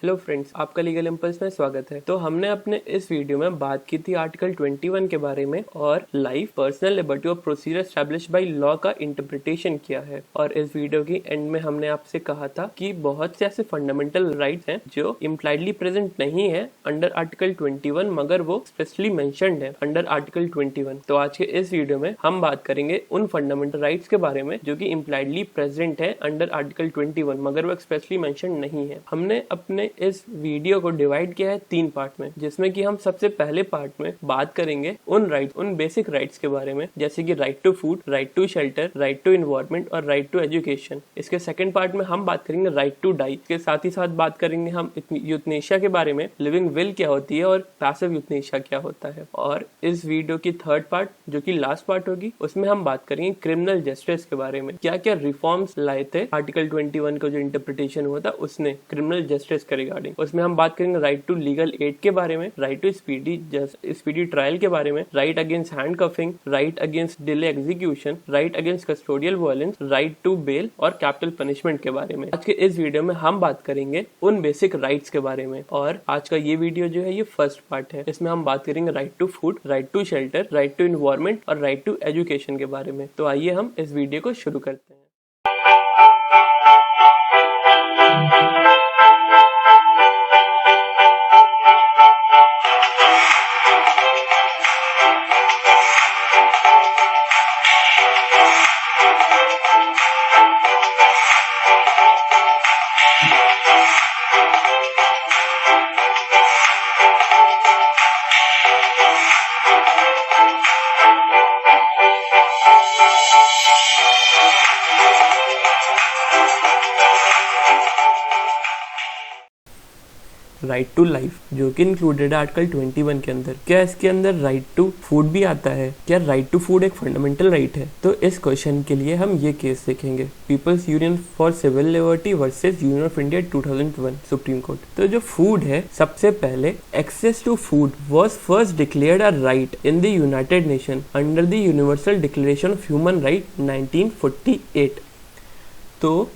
Hello friends, आपका legal impulse में स्वागत है। तो हमने अपने इस वीडियो में बात की थी आर्टिकल 21 के बारे में और लाइफ, पर्सनल लिबर्टी और प्रोसीजर एस्टैब्लिश बाय लॉ का इंटरप्रिटेशन किया है। और इस वीडियो की एंड में हमने आपसे कहा था कि बहुत से ऐसे फंडामेंटल राइट्स हैं जो इम्प्लाइडली प्रेजेंट नहीं है अंडर आर्टिकल 21, मगर वो स्पेशली मेंशन्ड है अंडर आर्टिकल 21। तो आज के इस वीडियो में हम बात करेंगे उन फंडामेंटल राइट्स के बारे में जो कि इम्प्लाइडली प्रेजेंट है अंडर आर्टिकल 21, मगर वो एक्सप्रेसली मेंशन्ड नहीं है। हमने अपने इस वीडियो को डिवाइड किया है 3 पार्ट में, जिसमें कि हम सबसे पहले पार्ट में बात करेंगे उन बेसिक राइट्स के बारे में, जैसे कि right to food, right to shelter, right to environment और राइट टू एजुकेशन। इसके सेकंड पार्ट में हम बात करेंगे राइट टू डाई। इसके साथ ही साथ बात करेंगे हम यूथनेशिया के बारे में, लिविंग विल क्या होती है और पैसिव यूथनेशिया क्या होता है। और इस वीडियो की थर्ड पार्ट, जो कि लास्ट पार्ट होगी, उसमें हम बात करेंगे क्रिमिनल जस्टिस के बारे में, क्या क्या रिफॉर्म्स लाए थे आर्टिकल 21 का जो इंटरप्रिटेशन हुआ था उसने क्रिमिनल जस्टिस के रिगार्डिंग। उसमें हम बात करेंगे राइट टू लीगल एड के बारे में, राइट टू स्पीडी ट्रायल के बारे में, right against handcuffing, right against delay execution, right against custodial violence, right to bail और कैपिटल पनिशमेंट के बारे में। आज के इस वीडियो में हम बात करेंगे उन बेसिक राइट्स के बारे में। और आज का ये वीडियो जो है ये फर्स्ट पार्ट है। इसमें हम बात करेंगे right to food, right to shelter, right to environment और राइट टू एजुकेशन के बारे में। तो आइए हम इस वीडियो को शुरू करते हैं। राइट टू लाइफ, जो कि इंक्लूडेड है आर्टिकल 21 के अंदर। क्या इसके अंदर राइट टू फूड भी आता है? क्या राइट टू फूड एक फंडामेंटल राइट है? तो इस क्वेश्चन के लिए हम ये केस देखेंगे, people's union for civil liberty versus union of India 2001 supreme court. तो जो फूड है, सबसे पहले access to food was first declared a right in the united nation under the universal declaration of human right 1948। तो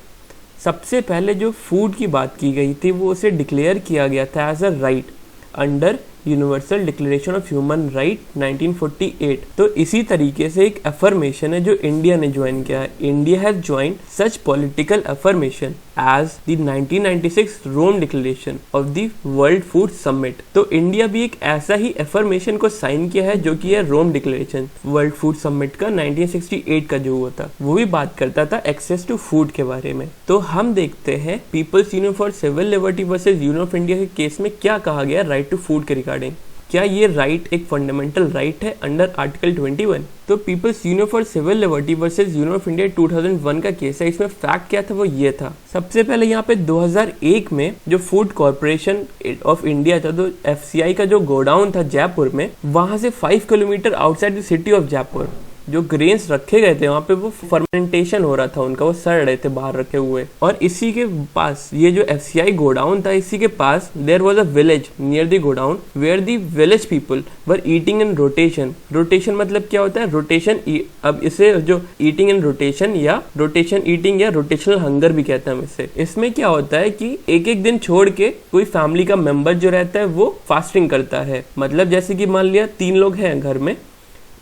सबसे पहले जो food की बात की गई थी वो उसे डिक्लेयर किया गया था as a right under universal declaration of human right 1948। तो इसी तरीके से एक अफर्मेशन है जो इंडिया ने ज्वाइन किया है। India has joined such political affirmation as the 1996 Rome declaration of the world food summit. तो इंडिया भी एक ऐसा ही अफर्मेशन को साइन किया है जो कि है रोम डिक्लेरेशन वर्ल्ड फूड समिट का 1968 का जो हुआ था, वो भी बात करता था एक्सेस टू फूड के बारे में। तो हम देखते हैं people's union for civil liberty versus union of India के केस में क्या कहा गया राइट टू फूड के रिगार्डिंग। क्या ये राइट एक फंडामेंटल राइट है अंडर आर्टिकल 21? तो people's union for civil liberty versus union of India 2001 का केस है। इसमें फैक्ट क्या था वो ये था, सबसे पहले यहाँ पे 2001 में जो फूड कॉर्पोरेशन ऑफ इंडिया था, तो FCI का जो गोडाउन था जयपुर में, वहां से 5 kilometre outside the city of Jaipur जो ग्रेन्स रखे गए थे वहां पे वो फर्मेंटेशन हो रहा था उनका, वो सड़ रहे थे बाहर रखे हुए। और इसी के पास ये जो FCI गोडाउन था, इसी के पास there was a village near the godown where the village people were eating in rotation. Rotation मतलब क्या होता है? रोटेशन, अब इसे जो ईटिंग इन रोटेशन या रोटेशन ईटिंग या रोटेशनल हंगर भी कहते हैं हम इसे। इसमें क्या होता है कि एक एक दिन छोड़ के कोई फैमिली का मेंबर जो रहता है वो फास्टिंग करता है। मतलब जैसे कि मान लिया 3 लोग हैं घर में,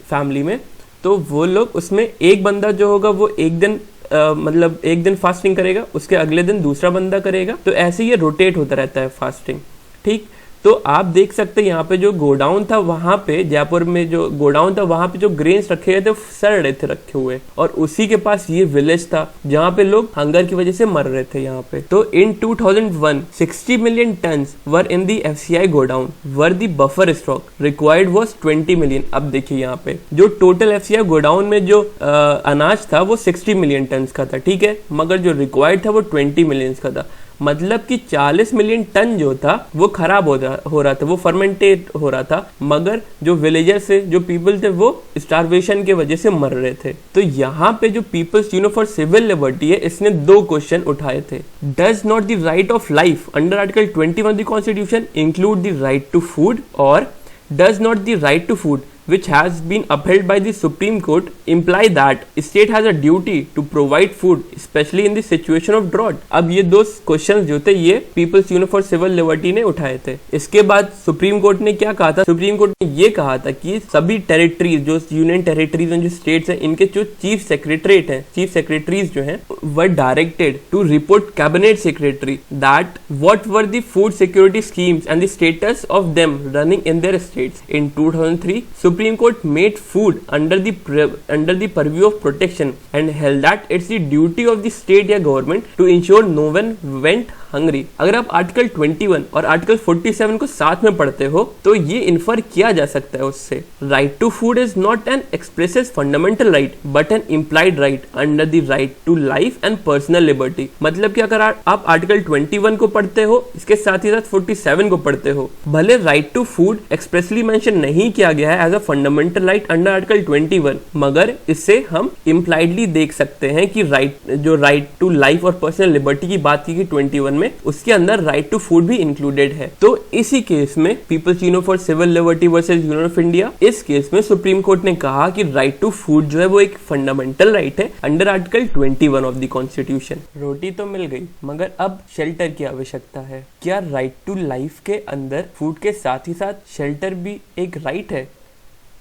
फैमिली में, तो वो लोग उसमें एक बंदा जो होगा वो एक दिन फास्टिंग करेगा, उसके अगले दिन दूसरा बंदा करेगा। तो ऐसे ये रोटेट होता रहता है फास्टिंग, ठीक। तो आप देख सकते हैं यहाँ पे जो गोडाउन था, वहां पे जयपुर में जो गोडाउन था वहां पे जो ग्रेन्स रखे गए थे सड़ रहे थे रखे हुए, और उसी के पास ये विलेज था जहाँ पे लोग हंगर की वजह से मर रहे थे यहाँ पे। तो इन 2001 60 million turns were in the FCI godown were the buffer stock required was 20 million. अब देखिए यहाँ पे जो टोटल FCI गोडाउन में जो अनाज था वो 60 मिलियन टन का था, ठीक है, मगर जो रिक्वायर्ड था वो 20 मिलियन का था। मतलब कि 40 मिलियन टन जो था वो खराब हो रहा था, वो फर्मेंटेट हो रहा था, मगर जो विलेजर्स थे, जो पीपल थे, वो स्टारवेशन के वजह से मर रहे थे। तो यहाँ पे जो People's union for civil Liberty है, इसने 2 क्वेश्चन उठाए थे। Does not the right of life under article 21 the constitution include the right to food, और does not the right to food which has been upheld by the Supreme Court imply that state has a duty to provide food, especially in the situation of drought. अब ये दो questions जो थे ये people's union for civil liberty ने उठाए थे। इसके बाद सुप्रीम कोर्ट ने क्या कहा था? सुप्रीम कोर्ट ने ये कहा था कि सभी टेरिटरीज, जो यूनियन टेरिटरीज एंड जो स्टेट्स हैं, इनके जो चीफ सेक्रेटरीज जो हैं, were directed to report cabinet secretary that what were the food security schemes and the status of them running in their states. In 2003 Supreme Court made food under the purview of protection and held that it's the duty of the state या government to ensure no one went hungry। अगर आप article 21 और article 47 को साथ में पढ़ते हो तो ये इन्फर किया जा सकता है उससे। Right to food is not an expressive fundamental right but an implied right under the right to life and personal liberty. मतलब कि अगर आप आर्टिकल 21 को पढ़ते हो, इसके साथ ही साथ 47 को पढ़ते हो, भले right to food expressly mention नहीं किया गया है as a fundamental right under article 21, मगर इससे हम इम्प्लाइडली देख सकते हैं कि राइट टू लाइफ और पर्सनल लिबर्टी की बात की गई 21 में, उसके अंदर राइट टू फूड भी इंक्लूडेड है। तो इसी केस में people's union for civil liberty versus union of India, इस केस में सुप्रीम कोर्ट ने कहा कि राइट टू फूड जो है वो एक फंडामेंटल राइट है under article 21 of the constitution. रोटी तो मिल गई, मगर अब शेल्टर की आवश्यकता है। क्या राइट टू लाइफ के अंदर फूड के साथ ही साथ शेल्टर भी एक राइट है?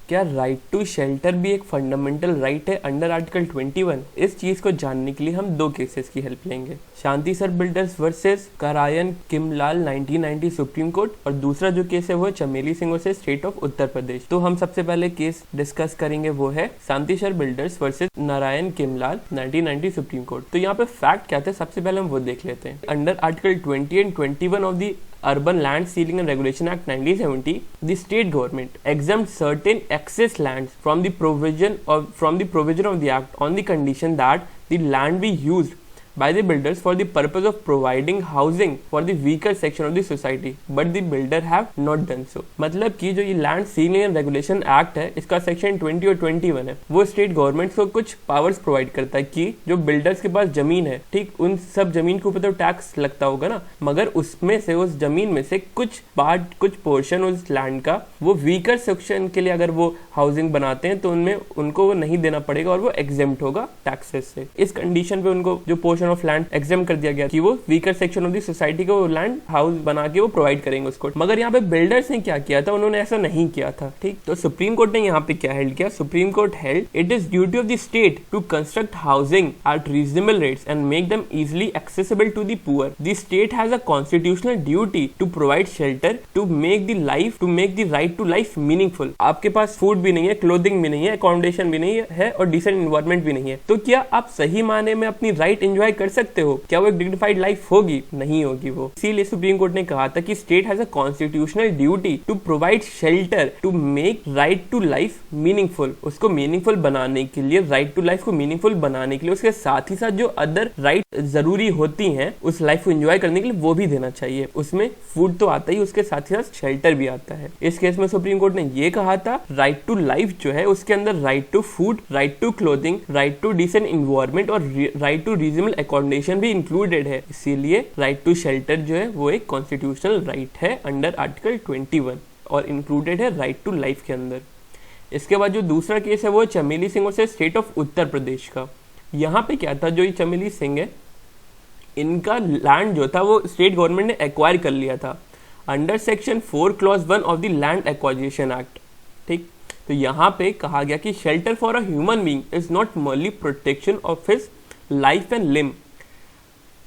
क्या राइट टू शेल्टर भी एक फंडामेंटल राइट है अंडर आर्टिकल 21? इस चीज को जानने के लिए हम दो केसेस की हेल्प लेंगे। शांति सर बिल्डर्स वर्सेस करायन किमलाल 1990 सुप्रीम कोर्ट, और दूसरा जो केस है वो Chameli Singh versus state of Uttar Pradesh. तो हम सबसे पहले केस डिस्कस करेंगे वो है Shanti star builders versus Narayan Kimlal 1990 supreme court. तो यहाँ पे फैक्ट क्या थे, सबसे पहले हम वो देख लेते हैं। Under article 20 and 21 of the Urban Land Sealing and Regulation Act 1970, the state government exempts certain excess lands from the provision of the act on the condition that the land be used by the builders for the purpose of providing housing for the weaker section of the society, but the builder have not done so। मतलब कि जो ये land ceiling and regulation act है, इसका section 20 और 21 है, वो state government को कुछ पावर्स प्रोवाइड करता है कि जो बिल्डर्स के पास जमीन है, ठीक, उन सब जमीन के ऊपर तो टैक्स लगता होगा ना, मगर उसमें से, उस जमीन में से कुछ पोर्शन उस लैंड का वो वीकर सेक्शन के लिए अगर वो हाउसिंग बनाते हैं तो उनमें उनको वो नहीं देना पड़ेगा और वो एग्जेम्प्ट होगा टैक्सेस से। इस कंडीशन पे उनको जो पोर्शन ऑफ लैंड एग्जाम कर दिया गया कि वो weaker section of the society को लैंड हाउस बना के वो प्रोवाइड करेंगे उसको। मगर यहाँ पे बिल्डर्स ने क्या किया था, उन्होंने ऐसा नहीं किया था, ठीक। तो सुप्रीम कोर्ट ने यहाँ पे क्या हेल्ड किया? Supreme court held it is duty of the state to construct housing at reasonable rates and make them easily accessible to the poor. The state has a constitutional duty to provide shelter to make the right to life meaningful. आपके पास food भी नहीं है, clothing भी नहीं है, accommodation भी नहीं है और डिसेंट एनवायरनमेंट भी नहीं है, तो क्या आप सही माने में अपनी राइट एंजॉय कर सकते हो? क्या वो एक डिग्निफाइड लाइफ होगी? नहीं होगी वो। इसीलिए सुप्रीम कोर्ट ने कहा था कि state has a constitutional duty to provide shelter to make right to life meaningful. उसको मीनिंगफुल बनाने के लिए, राइट टू लाइफ को मीनिंगफुल बनाने के लिए उसके साथ ही साथ जो अदर राइट जरूरी होती हैं उस लाइफ को एंजॉय करने के लिए, वो भी देना चाहिए। उसमें फूड तो आता ही, उसके साथ ही साथ शेल्टर भी आता है। इस केस में सुप्रीम कोर्ट ने ये कहा था राइट टू लाइफ जो है उसके अंदर right to food, right to clothing, right to decent environment और राइट टू रीजनेबल अकोमोडेशन भी इंक्लूडेड है। इसीलिए राइट टू शेल्टर जो है वो एक कॉन्स्टिट्यूशनल राइट है अंडर आर्टिकल 21 और इंक्लूडेड है राइट टू लाइफ के अंदर। इसके बाद जो दूसरा केस है वो चमेली सिंह से स्टेट ऑफ उत्तर प्रदेश का। यहाँ पे क्या था, जो ये चमेली सिंह है, इनका लैंड जो था वो स्टेट गवर्नमेंट ने एक्वायर कर लिया था under section 4 clause 1 of the land acquisition act, ठीक। तो यहाँ पे कहा गया कि shelter for a human being is not merely protection of his life and limb,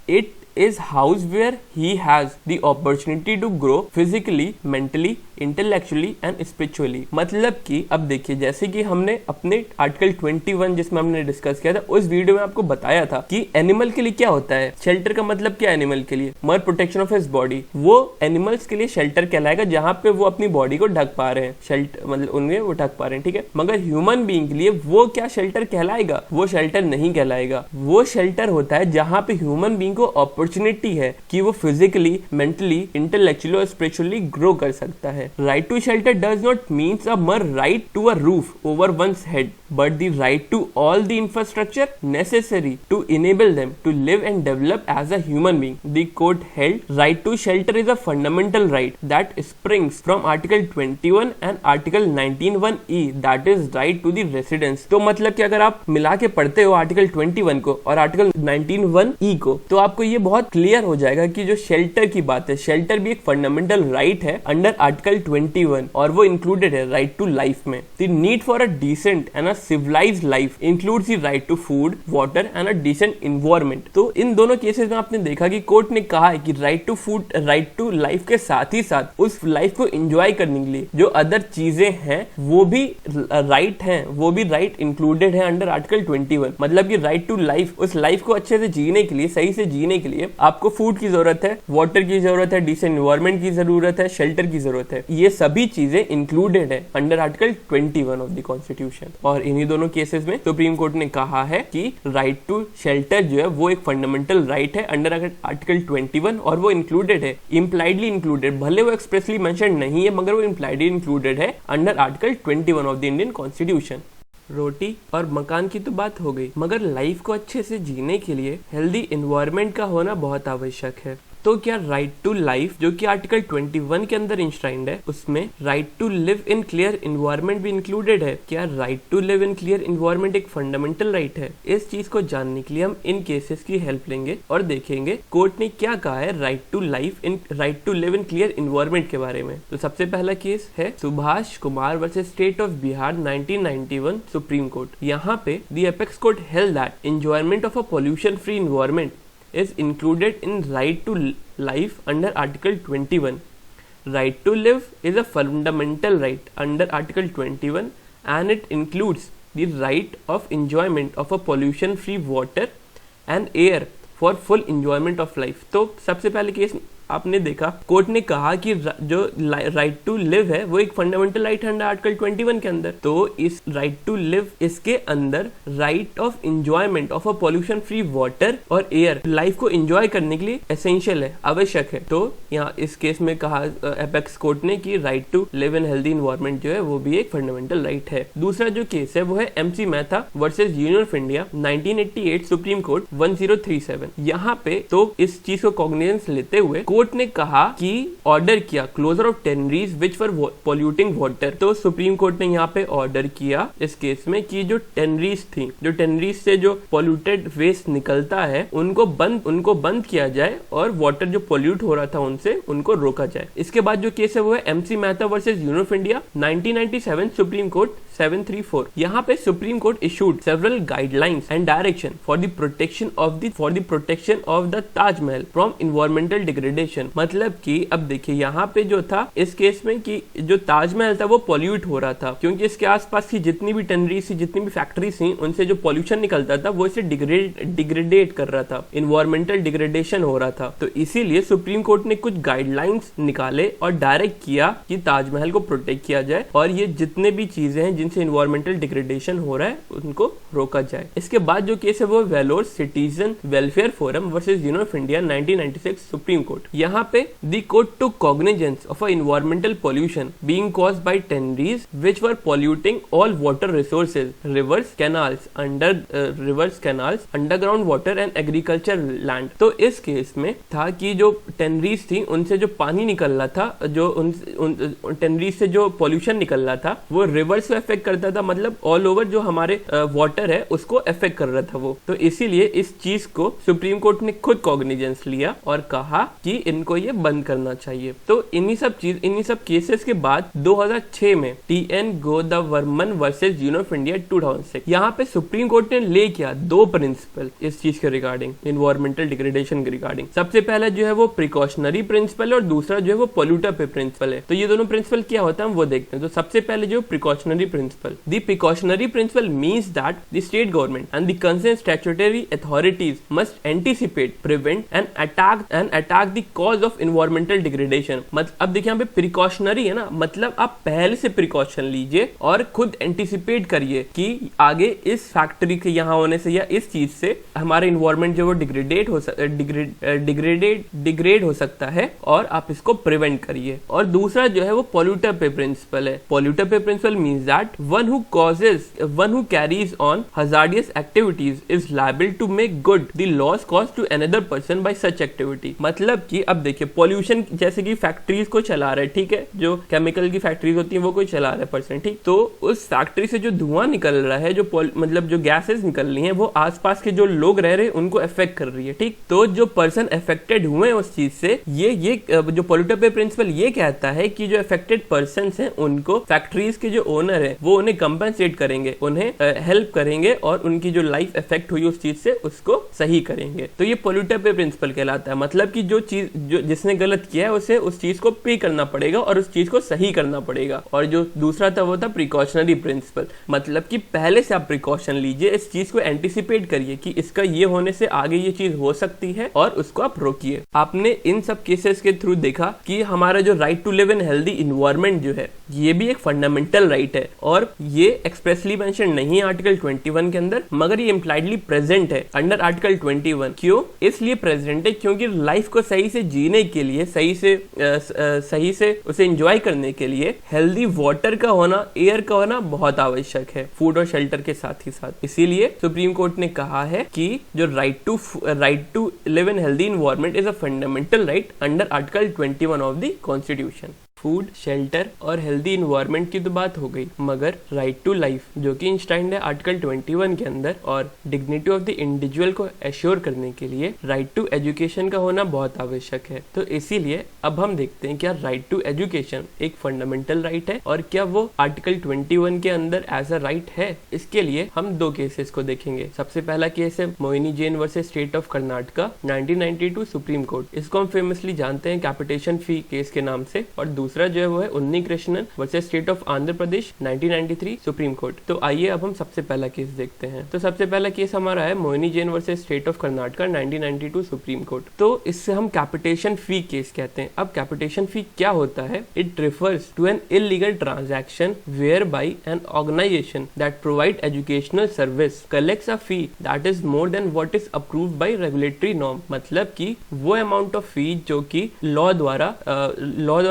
it is house where he has the opportunity to grow physically, mentally, intellectually and spiritually। मतलब कि अब देखिए, जैसे कि हमने अपने आर्टिकल 21 जिसमें हमने डिस्कस किया था, उस वीडियो में आपको बताया था कि एनिमल के लिए क्या होता है शेल्टर का मतलब क्या है एनिमल के लिए, मगर प्रोटेक्शन ऑफ हिज बॉडी। वो एनिमल्स के लिए शेल्टर कहलाएगा जहां पे वो अपनी बॉडी को ढक पा रहे हैं, शेल्टर मतलब उनमें वो ढक पा रहे हैं, ठीक है। मगर ह्यूमन बीइंग के लिए वो क्या शेल्टर कहलाएगा? वो शेल्टर नहीं कहलाएगा। वो शेल्टर होता है जहां पे ह्यूमन बीइंग को अपॉर्चुनिटी है कि वो फिजिकली, मेंटली, इंटेलेक्चुअली और स्पिरिचुअली ग्रो कर सकता है। Right to shelter does not means a mere right to a roof over one's head. but the right to all the infrastructure necessary to enable them to live and develop as a human being. The court held right to shelter is a fundamental right that springs from Article 21 and Article 19(1)(e that is right to the residence. तो मतलब कि अगर आप मिला के पढ़ते हो article 21 को और आर्टिकल 19(1)(e को, तो आपको ये बहुत क्लियर हो जाएगा कि जो शेल्टर की बात है, शेल्टर भी एक फंडामेंटल राइट है अंडर आर्टिकल 21 और वो इंक्लूडेड है राइट टू लाइफ में. The need for a decent and a civilised life includes the right to food, water and a decent environment. तो इन दोनों केसेस में आपने देखा कि कोर्ट ने कहा है कि right to food, right to life के साथ ही साथ उस लाइफ को एंजॉय करने के लिए जो अदर चीजें हैं वो भी राइट हैं, वो भी राइट इंक्लूडेड है अंडर आर्टिकल 21. मतलब कि राइट टू लाइफ, उस लाइफ को अच्छे से जीने के लिए, सही से जीने के लिए आपको फूड की जरूरत है, वाटर की जरूरत है, डिसेंट एनवायरनमेंट की जरूरत है, शेल्टर की जरूरत है. ये सभी चीजें इंक्लूडेड है under article 21 of the constitution. और इन्हीं दोनों केसेस में सुप्रीम कोर्ट ने कहा है कि राइट टू शेल्टर जो है वो एक फंडामेंटल राइट है अंडर आर्टिकल 21 और वो इंक्लूडेड है, इम्प्लाइडली इंक्लूडेड, भले वो एक्सप्रेसली मेंशन नहीं है मगर वो इम्प्लाइडली इंक्लूडेड है under article 21 of the Indian constitution. रोटी और मकान की तो बात हो गई, मगर लाइफ को अच्छे से जीने के लिए हेल्दी एनवायरनमेंट का होना बहुत आवश्यक है. तो क्या राइट टू लाइफ जो कि आर्टिकल 21 के अंदर इंश्राइंड है, उसमें right to live in clear environment भी इंक्लूडेड है? क्या right to live in clear environment एक फंडामेंटल राइट है? इस चीज को जानने के लिए हम इन केसेस की हेल्प लेंगे और देखेंगे कोर्ट ने क्या कहा है right to life in, right to live in clear environment के बारे में. तो सबसे पहला केस है Subhash Kumar versus state of Bihar 1991 supreme court. यहाँ पे the apex court held that enjoyment of a pollution free environment is included in right to life under Article 21. Right to live is a fundamental right under Article 21 and it includes the right of enjoyment of a pollution free water and air for full enjoyment of life. तो सबसे पहले case आपने देखा court ने कहा कि जो right to live है वो एक फंडामेंटल राइट है अंडर आर्टिकल 21 के अंदर. तो इस राइट टू लिव इसके अंदर right of enjoyment of a pollution free water और एयर, लाइफ को एंजॉय करने के लिए एसेंशियल है, आवश्यक है. तो यहाँ इस केस में कहा एपेक्स कोर्ट ने कि right to live in healthy environment जो है वो भी एक फंडामेंटल राइट है. दूसरा जो केस है वो है MC Mehta versus union of India 1988 supreme court 1037. यहाँ पे तो इस चीज को कॉग्निजेंस लेते हुए कोर्ट ने कहा कि ऑर्डर किया closure of tanneries which for polluting water. तो सुप्रीम कोर्ट ने यहाँ पे ऑर्डर किया इस केस में कि जो टेनरीज थी, जो टेनरीज से जो पॉल्यूटेड वेस्ट निकलता है उनको बंद किया जाए और वाटर जो पॉल्यूट हो रहा था उनसे उनको रोका जाए. इसके बाद जो केस है वो है MC Mehta versus union of India 1997 supreme court 734. यहाँ पे supreme court issued several guidelines and direction for the protection of the Taj Mahal from environmental degradation. मतलब कि अब देखिए यहाँ पे जो था इस केस में कि जो ताजमहल था वो पॉल्यूट हो रहा था क्योंकि इसके आसपास की जितनी भी टेनरीज थी, जितनी भी फैक्ट्रीज थी, उनसे जो पॉल्यूशन निकलता था वो इसे डिग्रेडेट कर रहा था, इन्वायरमेंटल डिग्रेडेशन हो रहा था. तो इसीलिए सुप्रीम कोर्ट ने कुछ गाइडलाइंस निकाले और डायरेक्ट किया कि ताजमहल को प्रोटेक्ट किया जाए और ये जितने भी चीजें हैं जिनसे इन्वायरमेंटल डिग्रेडेशन हो रहा है उनको रोका जाए. इसके बाद जो केस है वो Vellore citizen welfare forum versus union of India 1996 supreme court. यहाँ पे the court took cognizance of a environmental pollution being caused by tanneries which were polluting all water resources, rivers, canals, underground water and agriculture land. तो इस case में था कि जो tanneries थी उनसे जो पानी निकल रहा था, जो उन टेनरीज से जो पॉल्यूशन निकल रहा था वो रिवर्स को अफेक्ट करता था, मतलब ऑल ओवर जो हमारे वाटर है उसको अफेक्ट कर रहा था वो. तो इसीलिए इस चीज को सुप्रीम कोर्ट ने खुद कॉग्निजेंस लिया और कहा कि इनको ये बंद करना चाहिए. तो इन्हीं सब केसेस के बाद 2006 में TN Godavarman versus union of India 2006 यहाँ पे सुप्रीम कोर्ट ने ले किया दो प्रिंसिपल इस चीज के रिगार्डिंग, इन्वायरमेंटल डिग्रेडेशन के रिगार्डिंग. सबसे पहला जो है वो प्रिकॉशनरी प्रिंसिपल और दूसरा जो है वो पोल्यूटर पे प्रिंसिपल है. तो ये दोनों प्रिंसिपल क्या होता है हम वो देखते हैं. तो सबसे पहले जो precautionary principle, the precautionary principle means that the state government and the concern statutory authorities must anticipate, prevent and attack the cause of environmental degradation. मतलब अब देखिए यहाँ पे प्रिकॉशनरी है ना, मतलब आप पहले से प्रिकॉशन लीजिए और खुद एंटिसिपेट करिए कि आगे इस फैक्ट्री के यहाँ होने से या इस चीज से हमारा इन्वायरमेंट जो वो डिग्रेड हो सकता है और आप इसको प्रिवेंट करिए. और दूसरा जो है वो पॉल्यूटर पे प्रिंसिपल है. Polluter pays principle means that that one who carries on hazardous activities is liable to make good the loss caused to another person by such activity। मतलब कि अब देखिए पॉल्यूशन जैसे कि फैक्ट्रीज को चला रहा है, ठीक है, जो केमिकल की फैक्ट्रीज होती है वो कोई चला रहा है पर्सन, ठीक, तो उस फैक्ट्री से जो धुआं निकल रहा है, जो मतलब जो गैसेस निकल रही हैं वो आसपास के जो लोग रह रहे हैं उनको अफेक्ट कर रही है, ठीक। तो जो पर्सन अफेक्टेड हुए उस चीज से, ये जो पोल्यूटर पे प्रिंसिपल ये कहता है कि जो अफेक्टेड पर्सन हैं उनको फैक्ट्रीज के जो ओनर है वो उन्हें कंपनसेट करेंगे, उन्हें हेल्प करेंगे और उनकी जो लाइफ अफेक्ट हुई उस चीज से उसको सही करेंगे। तो ये पोल्यूटर पे प्रिंसिपल कहलाता है। मतलब कि जो चीज जो जिसने गलत किया है उसे उस चीज को पे करना पड़ेगा और उस चीज को सही करना पड़ेगा। और जो दूसरा था वो था प्रिकॉशनरी प्रिंसिपल। मतलब कि पहले से आप प्रिकॉशन लीजिए, इस चीज को एंटिसिपेट करिए कि इसका ये होने से आगे ये चीज हो सकती है और उसको आप रोकिए। आपने इन सब केसेस के थ्रू देखा कि हमारा जो right to live in healthy environment जो है ये भी एक फंडामेंटल राइट है और ये एक्सप्रेसली मेंशन नहीं है आर्टिकल 21 के अंदर, मगर ये इम्प्लाइडली प्रेजेंट है अंडर आर्टिकल 21। क्यों इसलिए प्रेजेंट है? क्योंकि लाइफ को सही से जीने के लिए, सही से उसे एंजॉय करने के लिए हेल्दी वाटर का होना, एयर का होना बहुत आवश्यक है, फूड और शेल्टर के साथ ही साथ। इसीलिए सुप्रीम कोर्ट ने कहा है कि जो right to live in healthy environment is a fundamental right under article 21 of the constitution. Food, shelter और हेल्दी इन्वायरमेंट की तो बात हो गई, मगर राइट टू लाइफ जो कि इंस्टाइंड है आर्टिकल 21 के अंदर और डिग्निटी ऑफ द इंडिविजुअल को एश्योर करने के लिए राइट टू एजुकेशन का होना बहुत आवश्यक है। तो इसीलिए अब हम देखते हैं क्या राइट टू एजुकेशन एक फंडामेंटल राइट है और क्या वो आर्टिकल 21 के अंदर एज अ राइट है। इसके लिए हम दो केसेस को देखेंगे। सबसे पहला केस है Mohini Jain versus state of Karnataka 1992 supreme court. इसको हम फेमसली जानते हैं कैपिटेशन फी केस के नाम से। और दूसरा जो है वो है उन्नी Krishnan versus state of Andhra Pradesh 1993 supreme court. तो आइए अब हम सबसे पहला केस देखते हैं। तो सबसे पहला केस हमारा है Mohini Jain versus state of Karnataka 1992 supreme court. तो इससे हम कैपिटेशन फी केस कहते हैं। अब कैपिटेशन फी क्या होता है? It refers to an illegal transaction whereby an organisation that provide educational service collects a fee that is more than what is approved by regulatory norm. मतलब कि वो amount of फी जो कि law द्वारा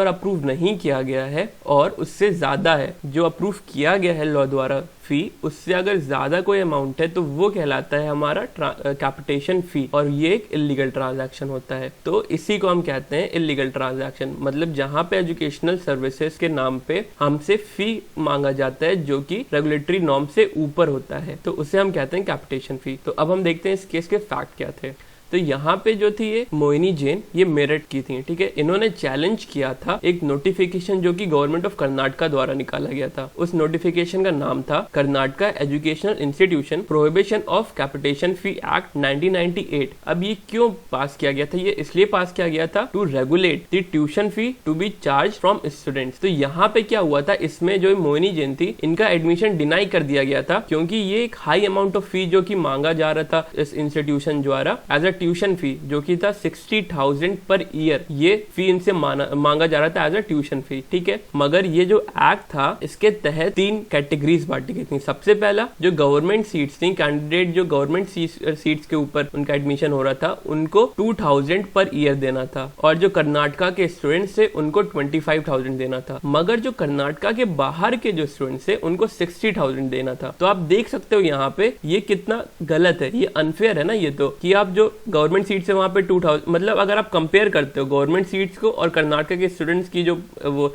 approve नहीं किया गया है और उससे ज्यादा है, जो अप्रूव किया गया है लॉ द्वारा फी, उससे अगर ज्यादा कोई अमाउंट है तो वो कहलाता है हमारा कैपिटेशन फी और ये एक इलीगल ट्रांजैक्शन होता है। तो इसी को हम कहते हैं इलीगल ट्रांजैक्शन। मतलब जहां पे एजुकेशनल सर्विसेज के नाम पे हमसे फी मांगा जाता है जो कि रेगुलेटरी नॉर्म से ऊपर होता है, तो उसे हम कहते हैं कैपिटेशन फी। तो अब हम देखते हैं इस केस के फैक्ट क्या थे। तो यहाँ पे जो थी ये मोहिनी जैन, ये मेरठ की थी, ठीक है। इन्होंने चैलेंज किया था एक नोटिफिकेशन जो कि गवर्नमेंट ऑफ कर्नाटका द्वारा निकाला गया था। उस नोटिफिकेशन का नाम था Karnataka educational institution prohibition of capitation fee act 1998। अब ये क्यों पास किया गया था? ये इसलिए पास किया गया था to regulate the tuition fee to be charge from students. तो यहाँ पे क्या हुआ था, इसमें जो मोहिनी जैन थी इनका एडमिशन डिनाई कर दिया गया था क्योंकि ये एक हाई अमाउंट ऑफ फी जो कि मांगा जा रहा था इस इंस्टीट्यूशन द्वारा एज अ ट्यूशन फी जो कि था 60,000 पर ईयर। ये फी इनसे मांगा जा रहा था एज अ ट्यूशन फी, ठीक है। मगर ये जो एक्ट था इसके तहत 3 कैटेगरीज बांटी गई थी। सबसे पहला जो गवर्नमेंट सीट्स थी, कैंडिडेट जो गवर्नमेंट सीट्स के ऊपर उनका एडमिशन हो रहा था उनको 2,000 पर ईयर देना था और जो कर्नाटका के स्टूडेंट्स थे उनको 25,000 देना था। मगर जो कर्नाटका के बाहर के जो स्टूडेंट्स थे उनको 60,000 देना था। तो आप देख सकते हो यहाँ पे ये कितना गलत है, ये अनफेयर है ना ये तो, कि आप जो गवर्नमेंट सीट्स है वहां पे 2,000, मतलब अगर आप कंपेयर करते हो गवर्नमेंट सीट्स को और कर्नाटक के स्टूडेंट्स की जो वो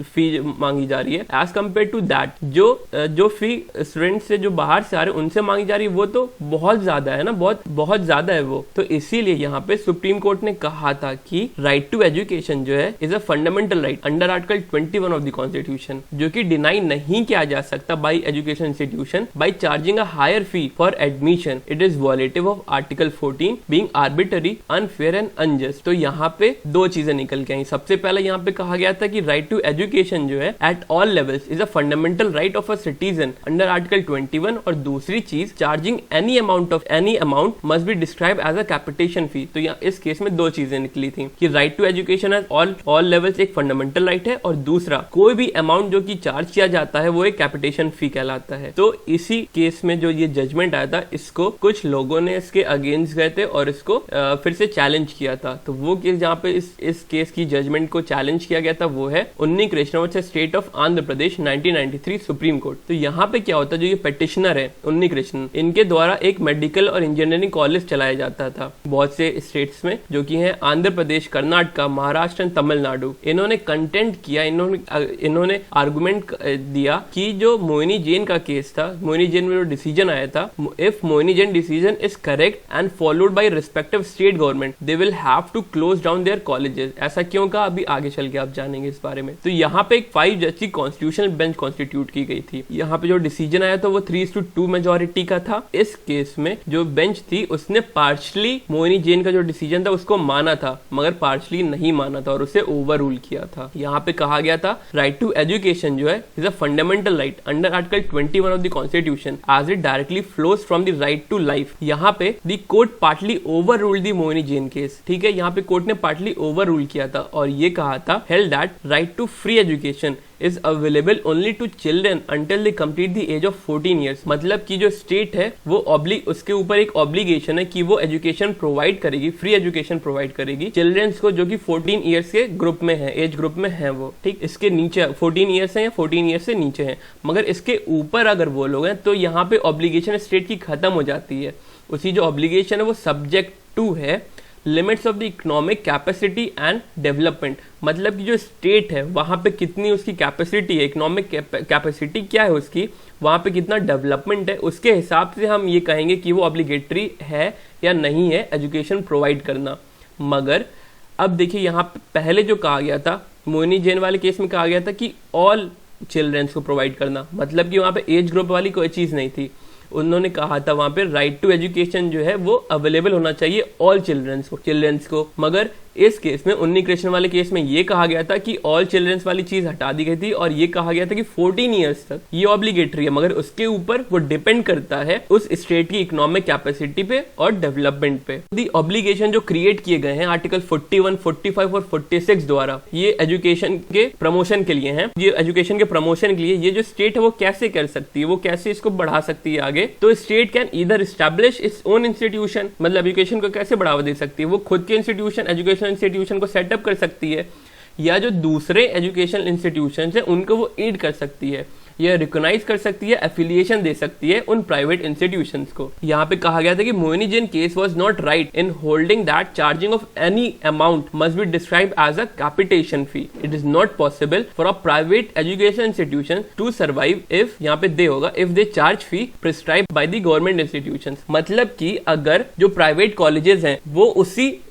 फी मांगी जा रही है एज कम्पेयर टू दैट जो फी स्टूडेंट्स से जो बाहर से आ रहे हैं उनसे मांगी जा रही है वो तो बहुत ज्यादा है ना, बहुत ज्यादा है वो। तो इसीलिए यहाँ पे सुप्रीम कोर्ट ने कहा था कि राइट टू एजुकेशन जो है is a fundamental right under article 21 of the constitution, जो कि डिनाई नहीं किया जा सकता by education institution by charging a higher fee for admission. It is violative of article 14 being arbitrary, unfair and unjust. तो यहाँ पे दो चीजें निकल के आई। सबसे पहले यहाँ पे कहा गया था कि राइट टू एजुकेशन जो है at all levels is a fundamental right of a citizen under article 21, और दूसरी चीज charging any amount must be describe as a capitation fee. तो यहाँ इस केस में दो चीजें निकली थी कि right to education at all levels एक फंडामेंटल राइट है और दूसरा कोई भी अमाउंट जो कि चार्ज किया जाता है वो एक कैपिटेशन फी कहलाता है। तो इसी केस में जो ये जजमेंट आया था इसको कुछ लोगों ने इसके अगेंस्ट गए थे और इसको फिर से चैलेंज किया था। तो वो केस जहाँ पे इस केस की जजमेंट को चैलेंज किया गया था वो है उन्नी Krishnan versus state of Andhra Pradesh 1993 supreme court. तो यहाँ पे क्या होता है, जो ये पेटिशनर है उन्नी कृष्णन, इनके द्वारा एक मेडिकल और इंजीनियरिंग कॉलेज चलाया जाता था बहुत से स्टेट्स में, जो कि है आंध्र प्रदेश, कर्नाटका, महाराष्ट्र एंड तमिलनाडु। इन्होंने कंटेंट किया, इन्होंने आर्गुमेंट दिया कि जो मोहिनी जैन का केस था, मोहिनी जैन में जो डिसीजन आया था, if Mohini Jain decision is correct and followed by respective state government they will have to close down their colleges. ऐसा क्यों कहा अभी आगे चल के आप जानेंगे इस बारे में। तो यहाँ पे एक 5 जज की कॉन्स्टिट्यूशनल बेंच कॉन्स्टिट्यूट की गई थी। यहाँ पे जो डिसीजन आया था वो 3:2 मेजोरिटी का था। इस केस में जो बेंच थी उसने पार्शली मोहिनी जैन का जो डिसीजन था उसको माना था, मगर पार्शली नहीं माना था और उसे ओवर रूल किया था। यहाँ पे कहा गया था राइट टू एजुकेशन जो है is a fundamental right under article 21 of the constitution as it directly flows from the right to life. यहाँ पे the court partly overrule the Mohini Jain case. ठीक है, यहाँ पे कोर्ट ने पार्टली ओवर रूल किया था और ये कहा था held that right to free education is available only to children until they complete the age of 14 years। मतलब कि जो स्टेट है वो उसके ऊपर एक ऑब्लिगेशन है कि वो एजुकेशन प्रोवाइड करेगी, फ्री एजुकेशन प्रोवाइड करेगी चिल्ड्रंस को जो कि 14 ईयर्स के ग्रुप में है, एज ग्रुप में है वो। ठीक, इसके नीचे 14 ईयर्स है या 14 ईयर्स से नीचे है, मगर इसके ऊपर अगर वो लोग हैं तो यहाँ पे ऑब्लिगेशन स्टेट की खत्म हो जाती है। उसी जो ऑब्लिगेशन है वो सब्जेक्ट टू है limits of the economic capacity and development. मतलब कि जो स्टेट है वहां पे कितनी उसकी कैपेसिटी है, इकोनॉमिक कैपेसिटी क्या है उसकी, वहां पे कितना डेवलपमेंट है, उसके हिसाब से हम ये कहेंगे कि वो ऑब्लिगेटरी है या नहीं है एजुकेशन प्रोवाइड करना। मगर अब देखिए यहाँ पे पहले जो कहा गया था मोहिनी जैन वाले केस में कहा गया था कि ऑल चिल्ड्रंस को प्रोवाइड करना, मतलब कि वहाँ पे एज ग्रुप वाली कोई चीज़ नहीं थी। उन्होंने कहा था वहां पे राइट टू एजुकेशन जो है वो अवेलेबल होना चाहिए ऑल चिल्ड्रंस को। मगर इस केस में उन्नी कृष्णन वाले केस में ये कहा गया था कि ऑल चिल्ड्रंस वाली चीज हटा दी गई थी और ये कहा गया था कि 14 ईयर्स तक ये ऑब्लिगेटरी है, मगर उसके ऊपर वो डिपेंड करता है उस स्टेट की इकोनॉमिक कैपेसिटी पे और डेवलपमेंट पे। दी ऑब्लिगेशन जो क्रिएट किए गए हैं आर्टिकल 41, 45 और 46 द्वारा ये एजुकेशन के प्रमोशन के लिए हैं। ये एजुकेशन के प्रमोशन के लिए ये जो स्टेट है वो कैसे कर सकती है, वो कैसे इसको बढ़ा सकती है आगे। तो state can either establish its own institution, मतलब एजुकेशन को कैसे बढ़ावा दे सकती है, वो खुद के इंस्टीट्यूशन एजुकेशन इंस्टीट्यूशन को सेटअप कर सकती है, या जो दूसरे एजुकेशनल इंस्टीट्यूशन है उनको वो एड कर सकती है, यह रिकॉग्नाइज कर सकती है, एफिलिएशन दे सकती है उन प्राइवेट इंस्टीट्यूशंस को। यहाँ पे कहा गया था कि Mohini Jain case was not right in holding that charging of any amount must be describe as a capitation fee. It is not possible for a private education institution to survive if, यहाँ पे they होगा, if they charge fee prescribe by the government institutions. मतलब कि अगर जो private colleges हैं वो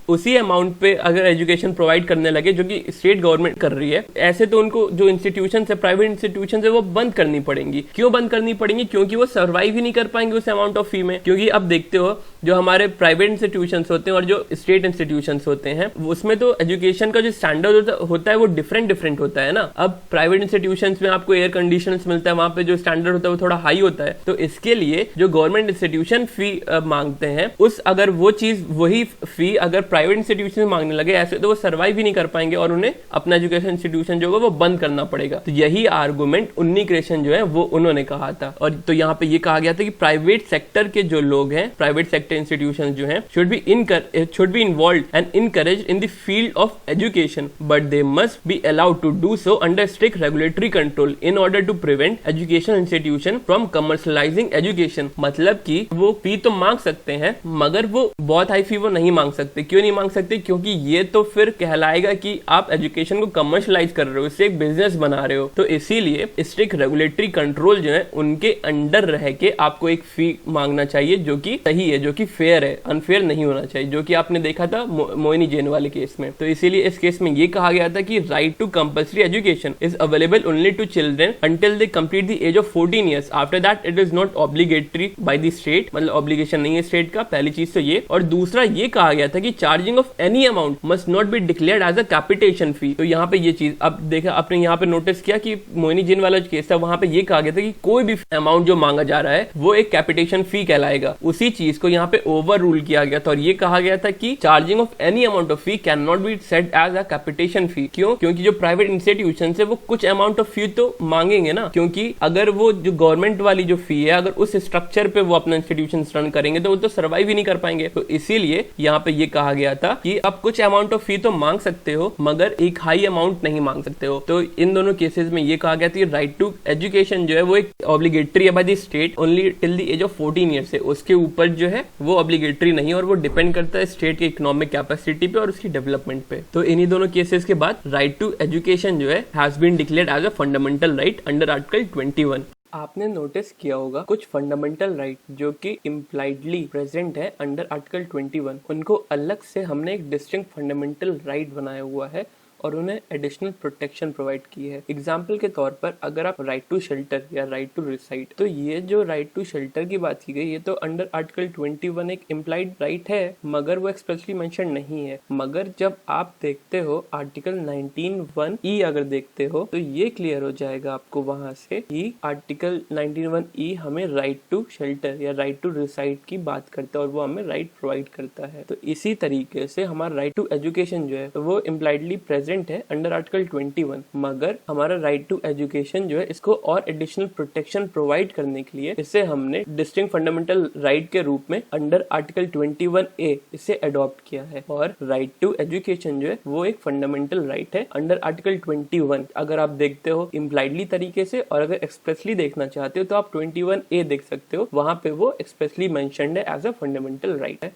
उसी अमाउंट पे अगर एजुकेशन प्रोवाइड करने लगे जो कि स्टेट गवर्नमेंट कर रही है, ऐसे तो उनको जो इंस्टीट्यूशन है, प्राइवेट इंस्टीट्यूशन है, वो बंद करनी पड़ेंगी। क्यों बंद करनी पड़ेंगी? क्योंकि वो सर्वाइव ही नहीं कर पाएंगे उस अमाउंट ऑफ फी में। क्योंकि अब देखते हो जो हमारे प्राइवेट इंस्टीट्यूशन होते हैं और जो स्टेट इंस्टीट्यूशन होते हैं उसमें तो एजुकेशन का जो स्टैंडर्ड होता है वो डिफरेंट होता है ना। अब प्राइवेट इंस्टीट्यूशन में आपको एयर कंडीशन मिलता है, वहां पे जो स्टैंडर्ड होता है वो थोड़ा हाई होता है। तो इसके लिए जो गवर्नमेंट इंस्टीट्यूशन फी मांगते हैं उस अगर वो चीज वही फी अगर प्राइवेट इंस्टीट्यूशन मांगने लगे ऐसे तो वो सर्वाइव ही नहीं कर पाएंगे और उन्हें अपना एजुकेशन इंस्टीट्यूशन जो होगा वो बंद करना पड़ेगा। तो यही आर्गुमेंट उन्नी कृष्णन जो है वो उन्होंने कहा था। और तो यहाँ पे ये कहा गया था कि प्राइवेट सेक्टर के जो लोग हैं, प्राइवेट सेक्टर इंस्टीट्यूशन जो हैं, should be involved and encouraged in the field of education, but they must be allowed to do so under strict regulatory control in order to prevent education institution from commercializing education। मतलब कि वो फी तो मांग सकते हैं मगर वो बहुत हाई फी वो नहीं मांग सकते। क्यों नहीं मांग सकते? क्योंकि ये तो फिर कहलाएगा कि आप एजुकेशन को कमर्शलाइज कर रहे हो, इससे एक बिजनेस बना रहे हो। तो इसीलिए स्ट्रिक्ट रेगुलेटरी कंट्रोल जो है उनके अंडर रह के आपको एक फी मांगना चाहिए जो कि सही है, जो कि फेयर है, अनफेयर नहीं होना चाहिए, जो कि आपने देखा था मोहिनी जैन वाले केस में। तो इसीलिए इस केस में ये कहा गया था कि right to compulsory education is available only to children until they complete the age of 14 years. After that it is not obligatory by the state, मतलब ऑब्लिगेशन नहीं है स्टेट का। पहली चीज तो ये। और दूसरा ये कहा गया था कि charging of any amount must not be declared as a capitation fee. तो यहाँ पे ये चीज अब देखा आपने यहाँ पे नोटिस किया कि मोहिनी जैन वाला जो केस था वहां पे ये कहा गया था कि कोई भी अमाउंट जो मांगा जा रहा है वो एक कैपिटेशन फी कहलाएगा। उसी चीज को यहाँ पे ओवर रूल किया गया था और ये कहा गया था कि charging of any amount of fee can not be set as a capitation fee. क्यों? क्योंकि जो प्राइवेट इंस्टीट्यूशन है वो कुछ अमाउंट ऑफ फी तो मांगेंगे ना, क्योंकि अगर वो जो गवर्नमेंट वाली जो फी है अगर उस स्ट्रक्चर पे वो अपना इंस्टीट्यूशन रन करेंगे तो वो तो सर्वाइव ही नहीं कर पाएंगे। तो इसीलिए यहाँ पे ये कहा गया था कि आप कुछ अमाउंट ऑफ फी तो मांग सकते हो मगर एक हाई अमाउंट नहीं मांग सकते हो। तो इन दोनों केसेस में ये कहा गया था कि राइट टू एजुकेशन जो है वो एक ऑब्लिगेटरी है by the state only till the age of 14 years है, उसके ऊपर जो है वो ऑब्लिगेटरी नहीं और वो डिपेंड करता है स्टेट के इकोनॉमिक कैपेसिटी पे और उसकी डेवलपमेंट पे। तो इन्हीं दोनों केसेस के बाद राइट टू एजुकेशन जो है has been declared as a fundamental right under article 21। आपने नोटिस किया होगा कुछ फंडामेंटल राइट जो कि इम्प्लाइडली प्रेजेंट है अंडर आर्टिकल 21, उनको अलग से हमने एक डिस्टिंक्ट फंडामेंटल राइट बनाया हुआ है और उन्हें एडिशनल प्रोटेक्शन प्रोवाइड की है। एग्जाम्पल के तौर पर अगर आप राइट टू शेल्टर या राइट टू रिसाइड, तो ये जो राइट टू शेल्टर की बात की गई ये तो अंडर आर्टिकल 21 एक इम्प्लाइड राइट है मगर वो एक्सप्रेसली मेंशन नहीं है। मगर जब आप देखते हो आर्टिकल 19(1)(e) अगर देखते हो तो ये क्लियर हो जाएगा आपको वहां से कि आर्टिकल 19(1)(e) हमें राइट टू शेल्टर या राइट टू रिसाइड की बात करता है और वो हमें राइट प्रोवाइड करता है। तो इसी तरीके से हमारा राइट टू एजुकेशन जो है तो वो इम्प्लाइडली प्रेजेंट है अंडर आर्टिकल 21, मगर हमारा राइट टू एजुकेशन जो है इसको और एडिशनल प्रोटेक्शन प्रोवाइड करने के लिए इसे हमने डिस्टिंक्ट फंडामेंटल राइट के रूप में अंडर आर्टिकल 21A इसे अडॉप्ट किया है। और राइट टू एजुकेशन जो है वो एक फंडामेंटल राइट है अंडर आर्टिकल 21। अगर आप देखते हो इम्प्लाइडली तरीके से और अगर एक्सप्रेसली देखना चाहते हो तो आप 21A देख सकते हो, वहां पे वो एक्सप्रेसली मेंशन्ड है एज अ फंडामेंटल राइट है।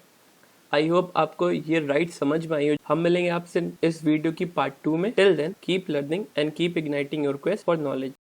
आई होप आपको ये राइट समझ में आई हो। हम मिलेंगे आपसे इस वीडियो की पार्ट 2 में। Till then keep learning and keep igniting your quest for knowledge.